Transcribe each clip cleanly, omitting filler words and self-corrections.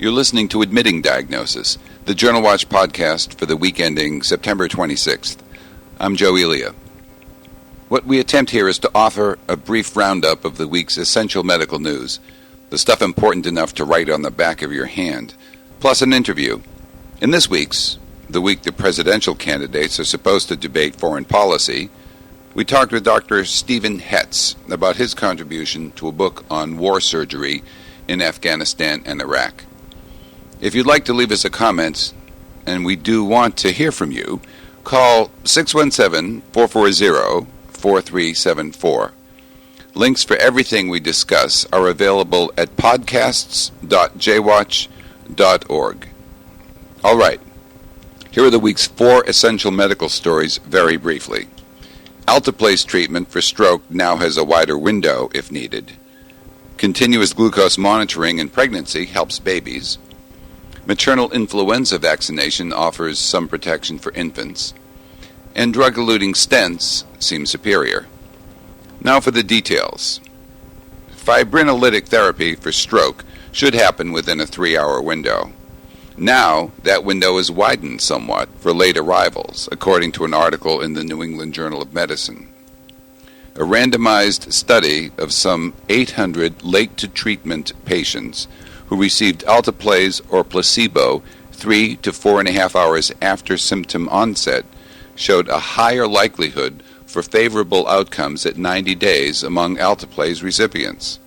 You're listening to Admitting Diagnosis, the Journal Watch podcast for the week ending September 26th. I'm Joe Elia. What we attempt here is to offer a brief roundup of the week's essential medical news, the stuff important enough to write on the back of your hand, plus an interview. In this week's, the week the presidential candidates are supposed to debate foreign policy, we talked with Dr. Stephen Hetz about his contribution to a book on war surgery in Afghanistan and Iraq. If you'd like to leave us a comment, and we do want to hear from you, call 617-440-4374. Links for everything we discuss are available at podcasts.jwatch.org. All right, here are the week's 4 essential medical stories very briefly. Alteplase treatment for stroke now has a wider window if needed. Continuous glucose monitoring in pregnancy helps babies. Maternal influenza vaccination offers some protection for infants. And drug-eluting stents seem superior. Now for the details. Fibrinolytic therapy for stroke should happen within a 3-hour window. Now, that window is widened somewhat for late arrivals, according to an article in the New England Journal of Medicine. A randomized study of some 800 late-to-treatment patients who received alteplase or placebo 3 to 4.5 hours after symptom onset showed a higher likelihood for favorable outcomes at 90 days among alteplase recipients.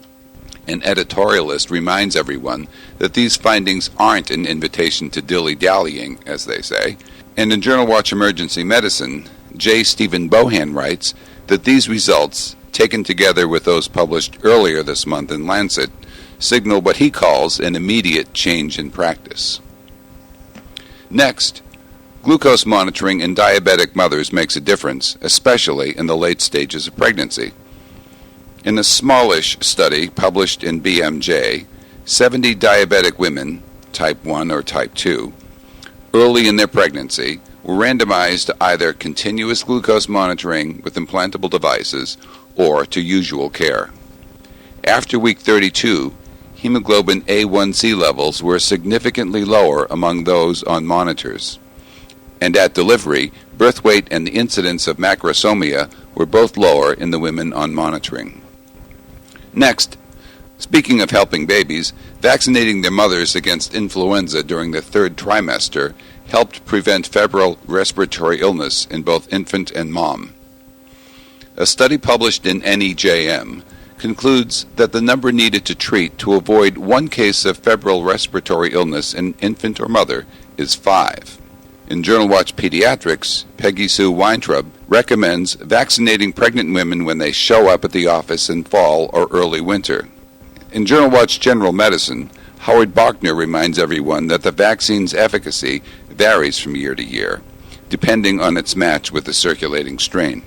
An editorialist reminds everyone that these findings aren't an invitation to dilly-dallying, as they say, and in Journal Watch Emergency Medicine, J. Stephen Bohan writes that these results, taken together with those published earlier this month in Lancet, signal what he calls an immediate change in practice. Next, glucose monitoring in diabetic mothers makes a difference, especially in the late stages of pregnancy. In a smallish study published in BMJ, 70 diabetic women, type 1 or type 2, early in their pregnancy, were randomized to either continuous glucose monitoring with implantable devices or to usual care. After week 32, hemoglobin A1C levels were significantly lower among those on monitors. And at delivery, birth weight and the incidence of macrosomia were both lower in the women on monitoring. Next, speaking of helping babies, vaccinating their mothers against influenza during the 3rd trimester helped prevent febrile respiratory illness in both infant and mom. A study published in NEJM concludes that the number needed to treat to avoid 1 case of febrile respiratory illness in infant or mother is 5. In Journal Watch Pediatrics, Peggy Sue Weintraub recommends vaccinating pregnant women when they show up at the office in fall or early winter. In Journal Watch General Medicine, Howard Bachner reminds everyone that the vaccine's efficacy varies from year to year, depending on its match with the circulating strain.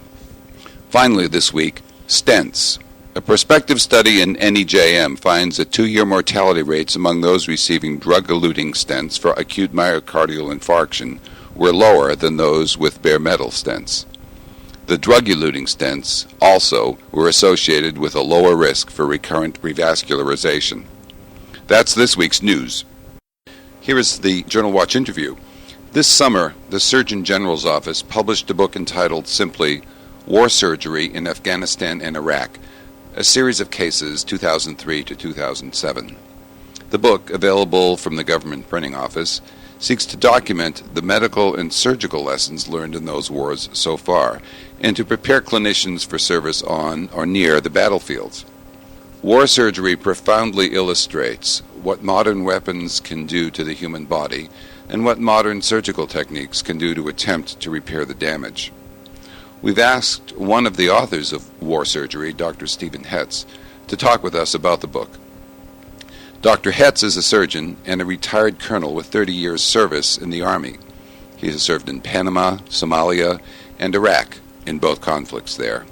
Finally this week, stents. A prospective study in NEJM finds that 2-year mortality rates among those receiving drug-eluting stents for acute myocardial infarction were lower than those with bare metal stents. The drug-eluting stents also were associated with a lower risk for recurrent revascularization. That's this week's news. Here is the Journal Watch interview. This summer, the Surgeon General's office published a book entitled simply War Surgery in Afghanistan and Iraq, a series of cases 2003 to 2007. The book, available from the government printing office, seeks to document the medical and surgical lessons learned in those wars so far, and to prepare clinicians for service on or near the battlefields. War surgery profoundly illustrates what modern weapons can do to the human body and what modern surgical techniques can do to attempt to repair the damage. We've asked one of the authors of War Surgery, Dr. Stephen Hetz, to talk with us about the book. Dr. Hetz is a surgeon and a retired colonel with 30 years' service in the Army. He has served in Panama, Somalia, and Iraq in both conflicts there.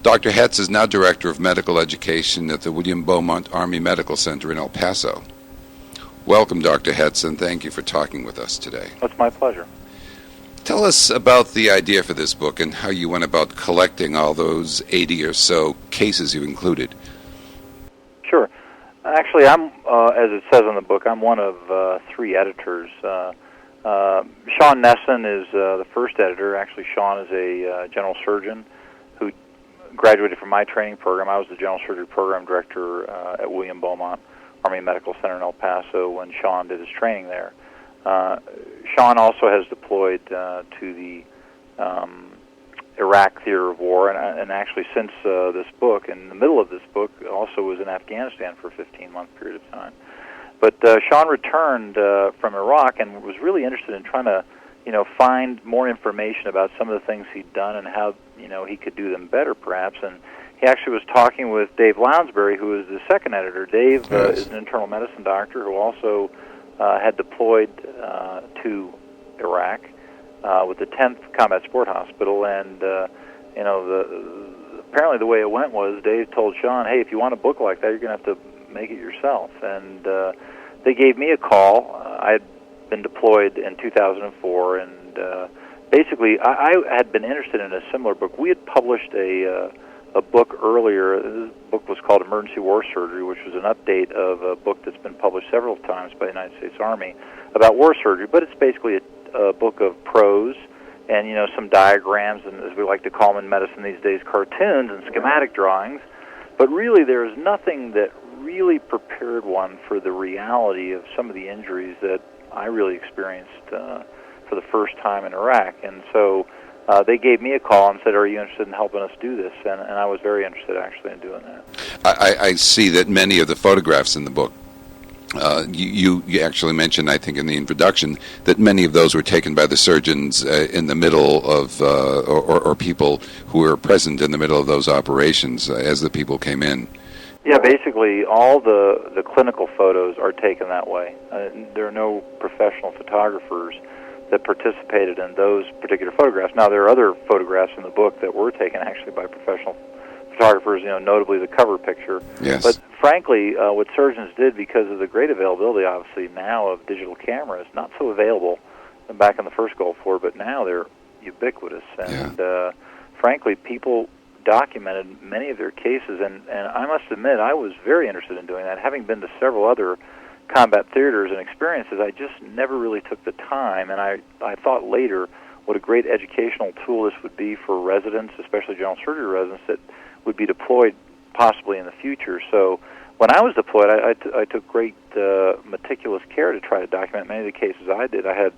Dr. Hetz is now Director of Medical Education at the Beaumont Army Medical Center in El Paso. Welcome, Dr. Hetz, and thank you for talking with us today. It's my pleasure. Tell us about the idea for this book and how you went about collecting all those 80 or so cases you included. Sure. Actually, I'm, as it says in the book, I'm one of 3 editors. Sean Nesson is the first editor. Actually, Sean is a general surgeon who graduated from my training program. I was the general surgery program director at Beaumont Army Medical Center in El Paso when Sean did his training there. Sean also has deployed to the Iraq theater of war, and actually since this book, in the middle of this book, also was in Afghanistan for a 15-month period of time. But Sean returned from Iraq and was really interested in trying to, find more information about some of the things he'd done and how, he could do them better, perhaps. And he actually was talking with Dave Lounsbury, who is the second editor. Dave is an internal medicine doctor who also had deployed to Iraq with the 10th Combat Sport Hospital, and apparently the way it went was Dave told Sean, "Hey, if you want a book like that, you're going to have to make it yourself." And they gave me a call. I had been deployed in 2004, and basically I had been interested in a similar book. We had published a book earlier. This book was called Emergency War Surgery, which was an update of a book that's been published several times by the United States Army about war surgery, but it's basically a book of prose and, some diagrams, and as we like to call them in medicine these days, cartoons and schematic drawings. But really, there's nothing that really prepared one for the reality of some of the injuries that I really experienced for the first time in Iraq. And so they gave me a call and said, "Are you interested in helping us do this?" And I was very interested, actually, in doing that. I see that many of the photographs in the book, you actually mentioned, I think, in the introduction, that many of those were taken by the surgeons in the middle of, or people who were present in the middle of those operations as the people came in. Yeah, basically all the clinical photos are taken that way. There are no professional photographers that participated in those particular photographs. Now, there are other photographs in the book that were taken actually by professional photographers, notably the cover picture. Yes. But frankly, what surgeons did, because of the great availability, obviously, now of digital cameras, not so available back in the first Gulf War, but now they're ubiquitous. And frankly, people documented many of their cases, and I must admit, I was very interested in doing that. Having been to several other combat theaters and experiences, I just never really took the time, and I thought later what a great educational tool this would be for residents, especially general surgery residents, that would be deployed possibly in the future. So when I was deployed, I took great meticulous care to try to document many of the cases I did. I had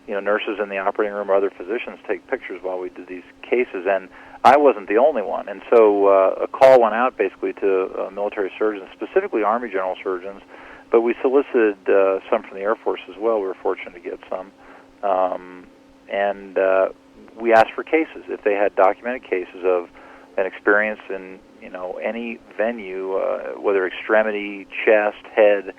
nurses in the operating room or other physicians take pictures while we did these cases, and I wasn't the only one. And so a call went out basically to military surgeons, specifically Army general surgeons, but we solicited some from the Air Force as well. We were fortunate to get some. And we asked for cases, if they had documented cases of an experience in any venue, whether extremity, chest, head,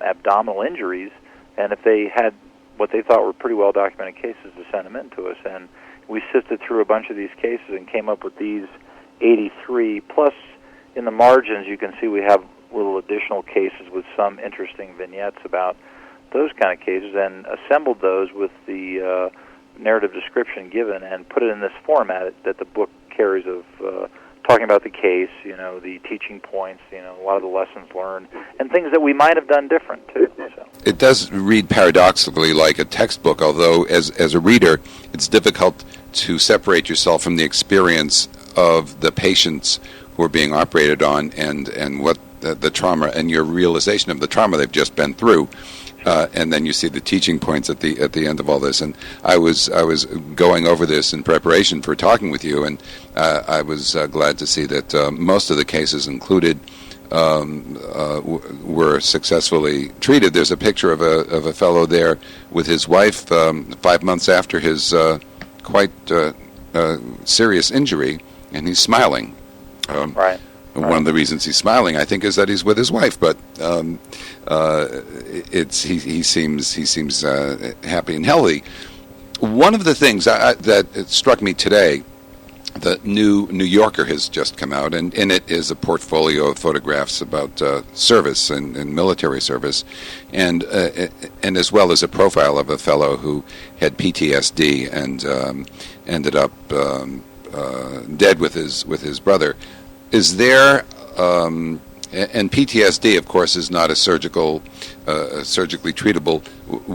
abdominal injuries, and if they had what they thought were pretty well documented cases, to send them in to us. And we sifted through a bunch of these cases and came up with these 83. Plus, in the margins, you can see we have little additional cases with some interesting vignettes about those kind of cases, and assembled those with the narrative description given and put it in this format that the book carries of talking about the case, the teaching points, a lot of the lessons learned, and things that we might have done different, too. So. It does read paradoxically like a textbook, although as a reader, it's difficult to separate yourself from the experience of the patients who are being operated on and what the trauma and your realization of the trauma they've just been through. And then you see the teaching points at the end of all this. And I was going over this in preparation for talking with you, and I was glad to see that most of the cases included were successfully treated. There's a picture of a fellow there with his wife 5 months after his quite serious injury, and he's smiling. Right. One of the reasons he's smiling, I think, is that he's with his wife. But he seems happy and healthy. One of the things that struck me today, the new New Yorker has just come out, and in it is a portfolio of photographs about service and military service, and as well as a profile of a fellow who had PTSD and ended up dead with his brother. Is there And PTSD, of course, is not a surgically treatable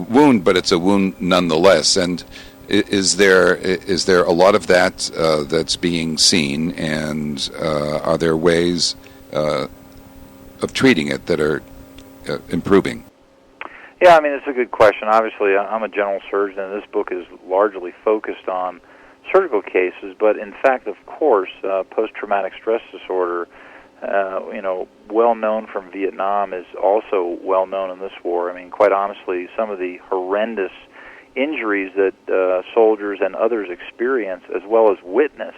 wound, but it's a wound nonetheless. And is there a lot of that that's being seen, and are there ways of treating it that are improving? Yeah, I mean, it's a good question. Obviously, I'm a general surgeon, and this book is largely focused on surgical cases, but in fact, of course, post-traumatic stress disorder, well known from Vietnam, is also well known in this war. I mean, quite honestly, some of the horrendous injuries that soldiers and others experience, as well as witness,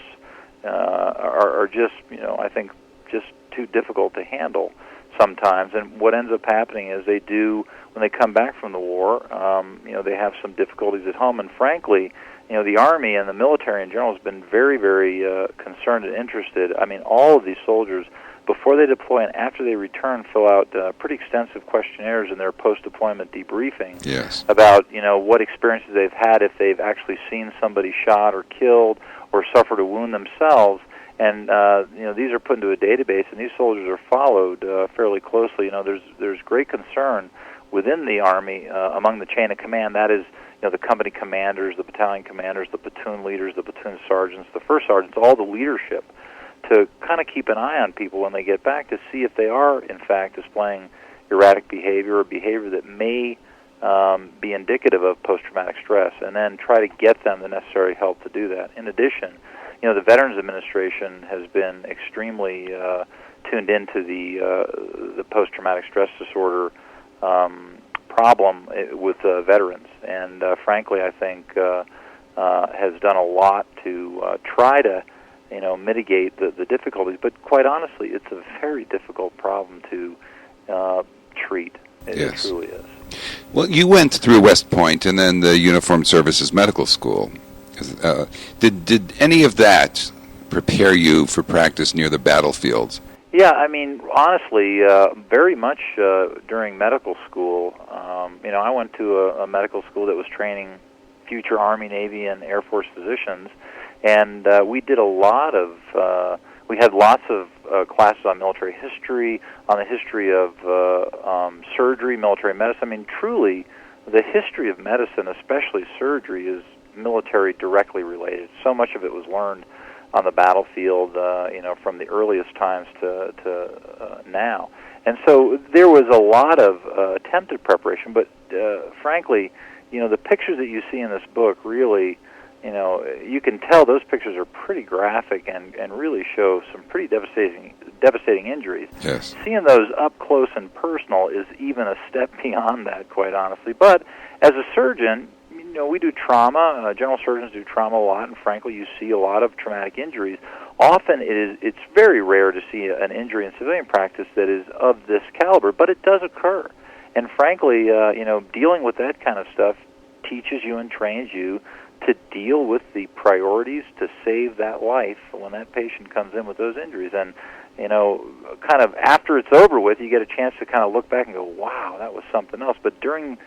are just, I think, just too difficult to handle sometimes. And what ends up happening is when they come back from the war, they have some difficulties at home. And frankly, the Army and the military in general has been very, very concerned and interested. I mean, all of these soldiers, before they deploy and after they return, fill out pretty extensive questionnaires in their post-deployment debriefing about, what experiences they've had if they've actually seen somebody shot or killed or suffered a wound themselves. And, these are put into a database, and these soldiers are followed fairly closely. There's great concern within the Army among the chain of command. That is, the company commanders, the battalion commanders, the platoon leaders, the platoon sergeants, the first sergeants, all the leadership, to kind of keep an eye on people when they get back to see if they are, in fact, displaying erratic behavior or behavior that may be indicative of post-traumatic stress, and then try to get them the necessary help to do that. In addition, the Veterans Administration has been extremely tuned into the post-traumatic stress disorder problem with veterans, and frankly, I think has done a lot to try to mitigate the difficulties. But quite honestly, it's a very difficult problem to treat. It truly is. Well, you went through West Point and then the Uniformed Services Medical School. Did any of that prepare you for practice near the battlefields? Yeah, I mean, honestly, very much during medical school. I went to a medical school that was training future Army, Navy, and Air Force physicians, and we did a lot of, we had lots of classes on military history, on the history of surgery, military medicine. I mean, truly, the history of medicine, especially surgery, is military directly related. So much of it was learned on the battlefield, from the earliest times to now. And so there was a lot of attempted preparation, but frankly, the pictures that you see in this book really, you can tell those pictures are pretty graphic and really show some pretty devastating injuries. Yes. Seeing those up close and personal is even a step beyond that, quite honestly. But as a surgeon, we do trauma. General surgeons do trauma a lot, and frankly, you see a lot of traumatic injuries. Often, it's very rare to see an injury in civilian practice that is of this caliber, but it does occur. And frankly, dealing with that kind of stuff teaches you and trains you to deal with the priorities to save that life when that patient comes in with those injuries. And kind of after it's over with, you get a chance to kind of look back and go, "Wow, that was something else." But during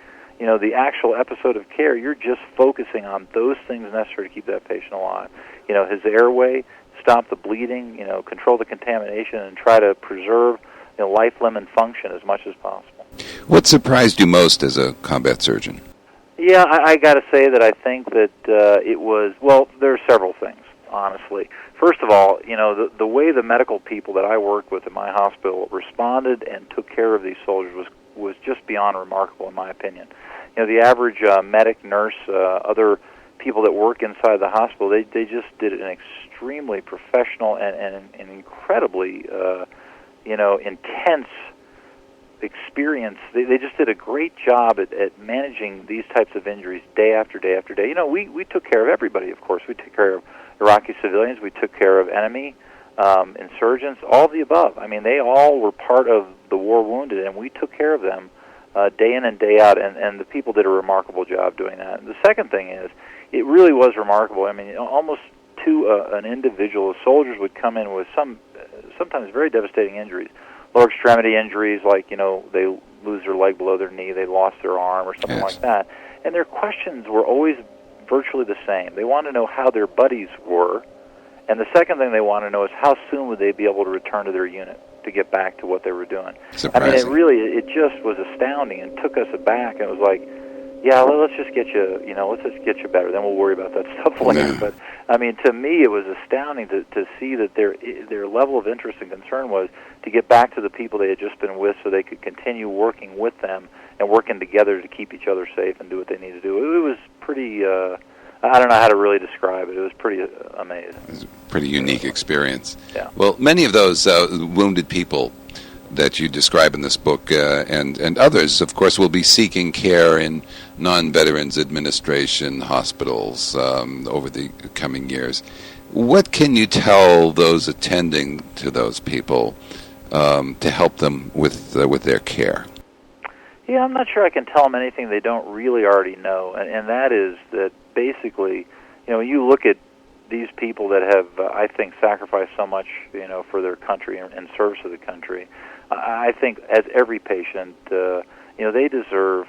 the actual episode of care, you're just focusing on those things necessary to keep that patient alive. His airway, stop the bleeding, control the contamination, and try to preserve life, limb, and function as much as possible. What surprised you most as a combat surgeon? Yeah, I got to say that I think that it was, well, there are several things, honestly. First of all, the way the medical people that I worked with in my hospital responded and took care of these soldiers was just beyond remarkable, in my opinion. The average medic, nurse, other people that work inside the hospital, they just did an extremely professional and incredibly, intense experience. They just did a great job at managing these types of injuries day after day after day. We took care of everybody, of course. We took care of Iraqi civilians. We took care of enemy insurgents, all of the above. I mean, they all were part of the war wounded, and we took care of them day in and day out, and the people did a remarkable job doing that. And the second thing is, it really was remarkable. I mean, almost to an individual, soldiers would come in with sometimes very devastating injuries, lower extremity injuries, like, they lose their leg below their knee, they lost their arm, or something like that. And their questions were always virtually the same. They wanted to know how their buddies were, and the second thing they wanted to know is how soon would they be able to return to their unit. to get back to what they were doing. Surprising. I mean, it just was astounding and took us aback. And it was like, yeah, let's just get you, let's just get you better. Then we'll worry about that stuff later. Yeah. But I mean, to me, it was astounding to see that their level of interest and concern was to get back to the people they had just been with, so they could continue working with them and working together to keep each other safe and do what they need to do. It was pretty. I don't know how to really describe it. It was pretty amazing. It was a pretty unique experience. Yeah. Well, many of those wounded people that you describe in this book and others, of course, will be seeking care in non-Veterans Administration hospitals over the coming years. What can you tell those attending to those people to help them with their care? Yeah, I'm not sure I can tell them anything they don't really already know, and that is that basically, when you look at these people that have, I think, sacrificed so much, for their country and service to the country, I think as every patient, they deserve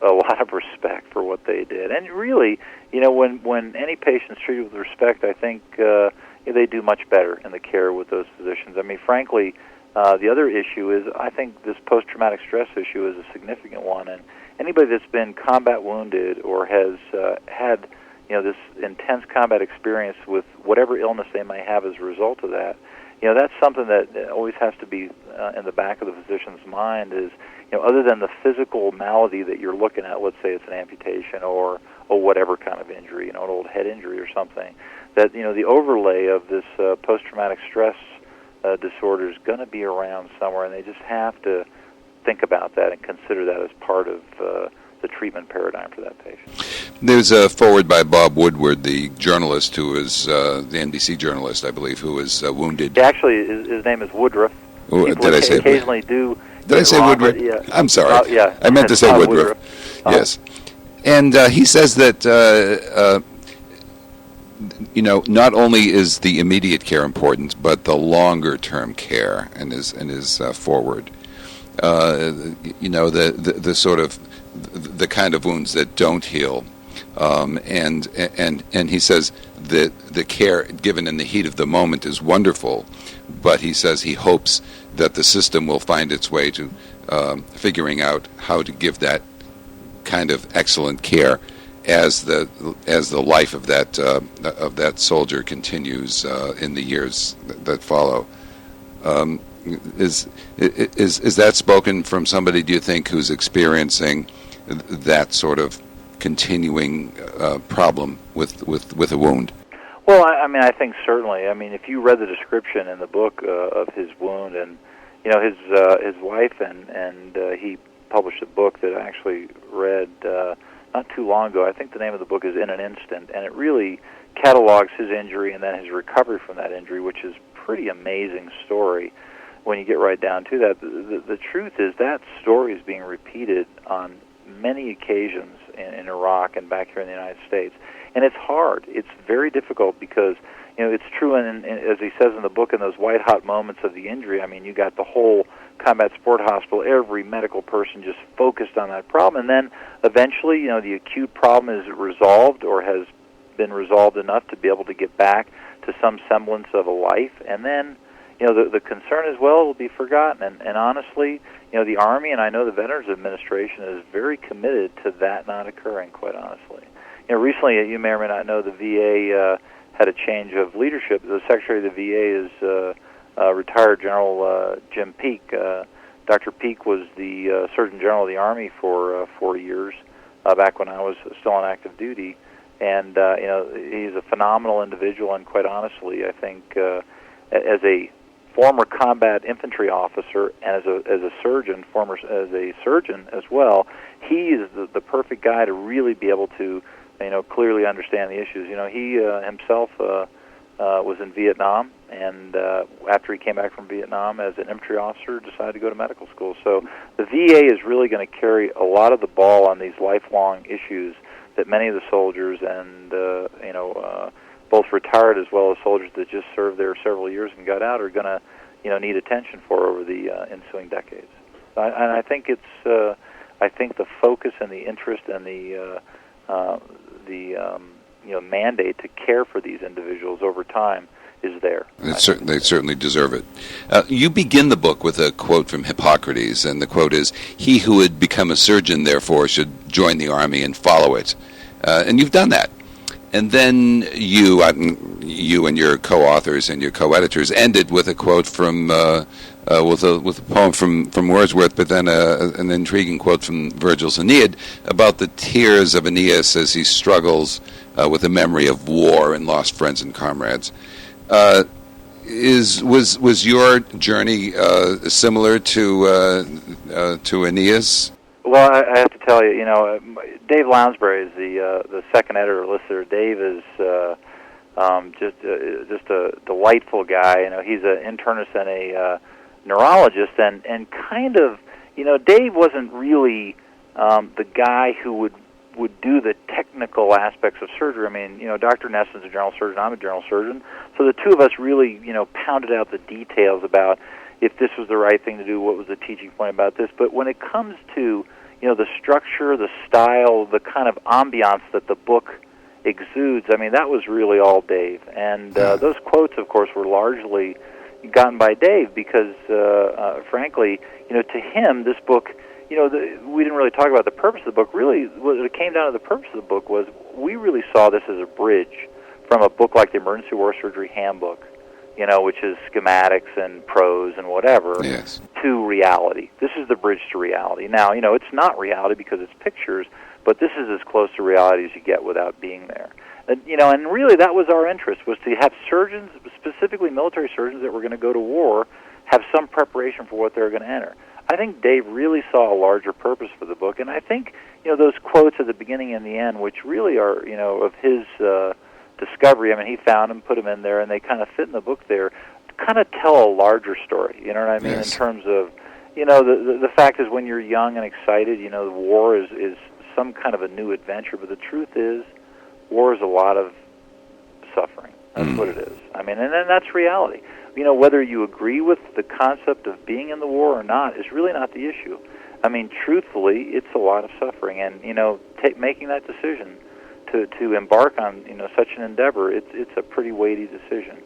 a lot of respect for what they did. And really, when any patient's treated with respect, I think they do much better in the care with those physicians. I mean, frankly, the other issue is, I think this post-traumatic stress issue is a significant one. And anybody that's been combat wounded or has had, this intense combat experience with whatever illness they may have as a result of that, that's something that always has to be in the back of the physician's mind is, other than the physical malady that you're looking at, let's say it's an amputation or whatever kind of injury, an old head injury or something, that, the overlay of this post-traumatic stress disorder is going to be around somewhere, and they just have to think about that and consider that as part of the treatment paradigm for that patient. There's a foreword by Bob Woodward, the journalist who is the NBC journalist, I believe, who was wounded. Actually, his name is Woodruff. Did I say occasionally do? Did I say Woodruff? Yeah. I'm sorry. Yeah. I meant to say Woodruff. Yes, and he says that not only is the immediate care important, but the longer-term care in his foreword. The sort of the kind of wounds that don't heal, and he says that the care given in the heat of the moment is wonderful, but he says he hopes that the system will find its way to figuring out how to give that kind of excellent care as the life of that soldier continues in the years that follow. Is that spoken from somebody, do you think, who's experiencing that sort of continuing problem with a wound? Well, I think certainly. I mean, if you read the description in the book of his wound, and his wife and he published a book that I actually read not too long ago. I think the name of the book is In an Instant, and it really catalogs his injury and then his recovery from that injury, which is a pretty amazing story when you get right down to that. The truth is that story is being repeated on many occasions in Iraq and back here in the United States. And it's hard. It's very difficult because, it's true, and as he says in the book, in those white-hot moments of the injury, I mean, you got the whole combat support hospital, every medical person just focused on that problem. And then eventually, the acute problem is resolved or has been resolved enough to be able to get back to some semblance of a life. And then, the concern is, well, it will be forgotten. And honestly, the Army, and I know the Veterans Administration, is very committed to that not occurring, quite honestly. Recently, you may or may not know, the VA had a change of leadership. The Secretary of the VA is retired General Jim Peek. Dr. Peek was the Surgeon General of the Army for 4 years, back when I was still on active duty. And, he's a phenomenal individual, and quite honestly, I think as a former combat infantry officer and as a surgeon, as a surgeon as well, he is the perfect guy to really be able to, clearly understand the issues. He himself was in Vietnam, and after he came back from Vietnam as an infantry officer, decided to go to medical school. So the VA is really going to carry a lot of the ball on these lifelong issues that many of the soldiers and both retired as well as soldiers that just served there several years and got out are going to need attention for over the ensuing decades. And I think it's I think the focus and the interest and the mandate to care for these individuals over time is there. They certainly deserve it. You begin the book with a quote from Hippocrates, and the quote is, "He who would become a surgeon, therefore, should join the army and follow it." And you've done that. And then you and your co-authors and your co-editors ended with a quote from with a poem from Wordsworth, but then an intriguing quote from Virgil's Aeneid about the tears of Aeneas as he struggles with the memory of war and lost friends and comrades. Was your journey similar to Aeneas? Well, I have to tell you, Dave Lounsbury is the second editor listener. Dave is just a delightful guy. He's an internist and a neurologist, and kind of, Dave wasn't really the guy who would do the technical aspects of surgery. I mean, Dr. Nesson's a general surgeon, I'm a general surgeon, so the two of us really, pounded out the details about if this was the right thing to do, what was the teaching point about this. But when it comes to, the structure, the style, the kind of ambiance that the book exudes, I mean, that was really all Dave. And those quotes, of course, were largely gotten by Dave because, frankly, to him, this book, we didn't really talk about the purpose of the book. Really, what it came down to, the purpose of the book was we really saw this as a bridge from a book like the Emergency War Surgery Handbook, which is schematics and prose and whatever, yes, to reality. This is the bridge to reality. Now, it's not reality because it's pictures, but this is as close to reality as you get without being there. And really that was our interest, was to have surgeons, specifically military surgeons that were going to go to war, have some preparation for what they were going to enter. I think Dave really saw a larger purpose for the book, and I think, those quotes at the beginning and the end, which really are, of his discovery, I mean, he found them, put them in there, and they kind of fit in the book there, kind of tell a larger story, you know what I mean, yes, in terms of, the fact is when you're young and excited, the war is some kind of a new adventure, but the truth is, war is a lot of suffering. That's what it is. I mean, and then that's reality. Whether you agree with the concept of being in the war or not is really not the issue. I mean, truthfully, it's a lot of suffering, and, making that decision to embark on, such an endeavor, it's a pretty weighty decision.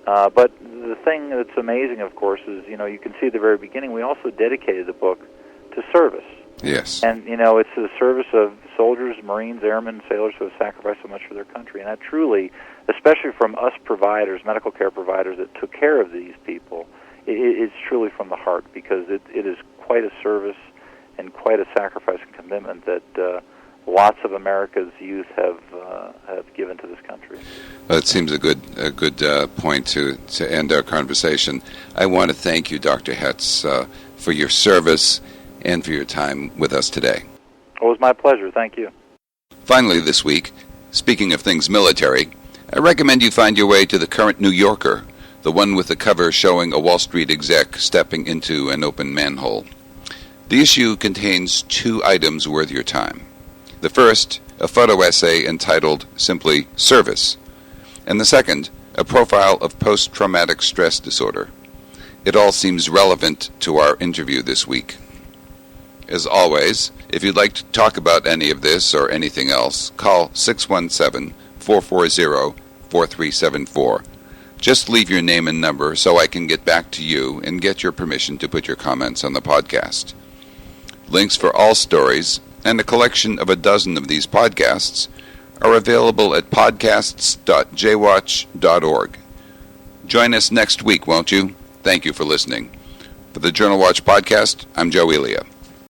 But the thing that's amazing, of course, is, you can see at the very beginning, we also dedicated the book to service. Yes. And, it's the service of soldiers, Marines, airmen, sailors who have sacrificed so much for their country. And that truly, especially from us providers, medical care providers that took care of these people, it's truly from the heart, because it is quite a service and quite a sacrifice and commitment that lots of America's youth have given to this country. Well, it seems a good point to end our conversation. I want to thank you, Dr. Hetz, for your service and for your time with us today. It was my pleasure. Thank you. Finally this week, speaking of things military, I recommend you find your way to the current New Yorker, the one with the cover showing a Wall Street exec stepping into an open manhole. The issue contains 2 items worth your time. The first, a photo essay entitled simply Service, and the second, a profile of post-traumatic stress disorder. It all seems relevant to our interview this week. As always, if you'd like to talk about any of this or anything else, call 617-440-4374. Just leave your name and number so I can get back to you and get your permission to put your comments on the podcast. Links for all stories and a collection of a dozen of these podcasts are available at podcasts.jwatch.org. Join us next week, won't you? Thank you for listening. For the Journal Watch podcast, I'm Joe Elia.